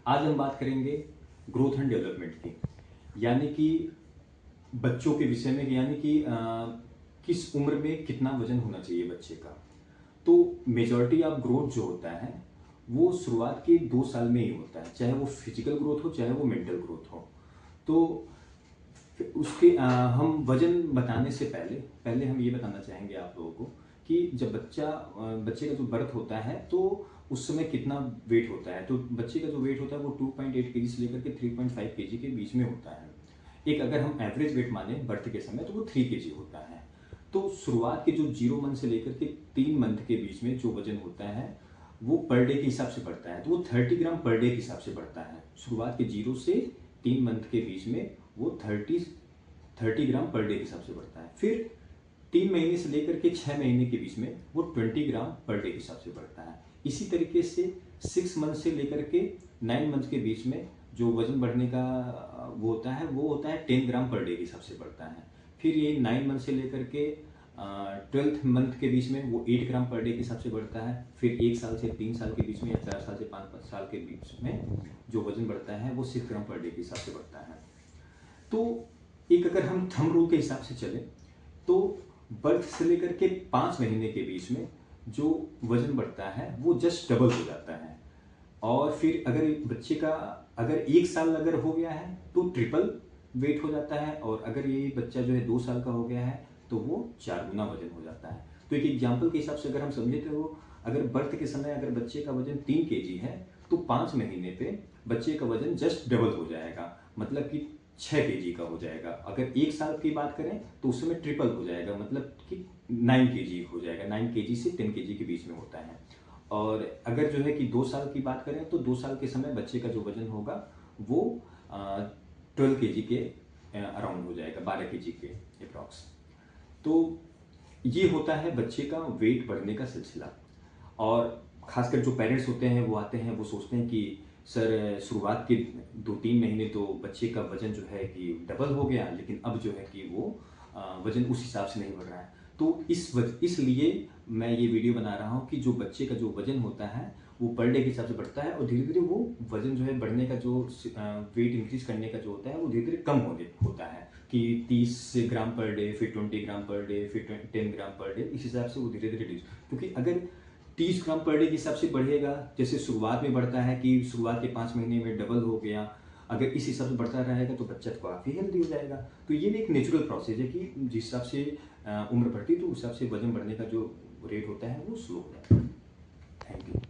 आज हम बात करेंगे ग्रोथ एंड डेवलपमेंट की, यानी कि बच्चों के विषय में, यानी कि किस उम्र में कितना वजन होना चाहिए बच्चे का। तो मेजॉरिटी ऑफ ग्रोथ जो होता है वो शुरुआत के 2 साल में ही होता है, चाहे वो फिजिकल ग्रोथ हो चाहे वो मेंटल ग्रोथ हो। तो उसके हम वजन बताने से पहले पहले हम ये बताना चाहेंगे आप लोगों को कि जब बच्चे का जो बर्थ होता है तो उस समय कितना वेट होता है। तो बच्चे का जो वेट होता है वो 2.8 केजी से लेकर के 3.5 केजी के बीच में होता है। एक अगर हम एवरेज वेट माने बर्थ के समय तो वो 3 केजी होता है। तो शुरुआत के जो 0 मंथ से लेकर के 3 मंथ के बीच में जो वजन होता है वो पर डे के हिसाब से बढ़ता है। तो वो 30 ग्राम पर डे के हिसाब से बढ़ता है। शुरुआत के 0 से 3 मंथ के बीच में वो 30 ग्राम पर डे के हिसाब से बढ़ता है। फिर 3 महीने से लेकर के 6 महीने के बीच में वो 20 ग्राम पर डे के हिसाब से बढ़ता है। इसी तरीके से 6 मंथ से लेकर के 9 मंथ के बीच में जो वजन बढ़ने का वो होता है 10 ग्राम पर डे के हिसाब से बढ़ता है। फिर ये 9 मंथ से लेकर के 12th मंथ के बीच में वो 8 ग्राम पर डे के हिसाब से बढ़ता है। फिर 1 साल से 3 साल के बीच में या 4 साल से 5 साल के बीच में जो वजन बढ़ता है वो 6 ग्राम पर डे के हिसाब से बढ़ता है। तो एक अगर हम थंब रूल के हिसाब से चलें तो बर्थ से लेकर के 5 महीने के बीच में जो वजन बढ़ता है वो जस्ट डबल हो जाता है। और फिर अगर बच्चे का अगर 1 साल अगर हो गया है तो ट्रिपल वेट हो जाता है, और अगर ये बच्चा जो है 2 साल का हो गया है तो वो 4 गुना वजन हो जाता है। तो एक एग्जाम्पल के हिसाब से अगर हम समझे तो अगर बर्थ के समय अगर बच्चे का वजन 3 केजी है तो 5 महीने पे बच्चे का वजन जस्ट डबल हो जाएगा, मतलब कि 6 केजी का हो जाएगा। अगर 1 साल की बात करें तो उस समय ट्रिपल हो जाएगा, मतलब कि 9 केजी हो जाएगा। 9 केजी से 10 केजी के बीच में होता है। और अगर जो है कि 2 साल की बात करें तो 2 साल के समय बच्चे का जो वजन होगा वो 12 केजी के अराउंड हो जाएगा, 12 केजी के अप्रॉक्स। तो ये होता है बच्चे का वेट बढ़ने का सिलसिला। और खासकर जो पेरेंट्स होते हैं वो आते हैं, वो सोचते हैं कि सर शुरुआत के 2-3 महीने तो बच्चे का वजन जो है कि डबल हो गया, लेकिन अब जो है कि वो वजन उस हिसाब से नहीं बढ़ रहा है। तो इसलिए मैं ये वीडियो बना रहा हूँ कि जो बच्चे का जो वजन होता है वो पर डे के हिसाब से बढ़ता है, और धीरे धीरे वो वजन जो है बढ़ने का जो वेट इंक्रीज करने का जो होता है वो धीरे धीरे कम होता है कि 30 ग्राम पर डे, फिर 20 ग्राम पर डे, फिर 10 ग्राम पर डे। इस हिसाब से वो धीरे धीरे रिड्यूस, क्योंकि अगर 30 ग्राम पर डे के हिसाब से बढ़ेगा, जैसे शुरुआत में बढ़ता है कि शुरुआत के 5 महीने में डबल हो गया, अगर इस हिसाब से बढ़ता रहेगा तो बच्चा काफ़ी हेल्दी हो जाएगा। तो ये भी एक नेचुरल प्रोसेस है कि जिस हिसाब से उम्र बढ़ती है तो उस हिसाब से वजन बढ़ने का जो रेट होता है वो स्लो हो जाता है। Thank you.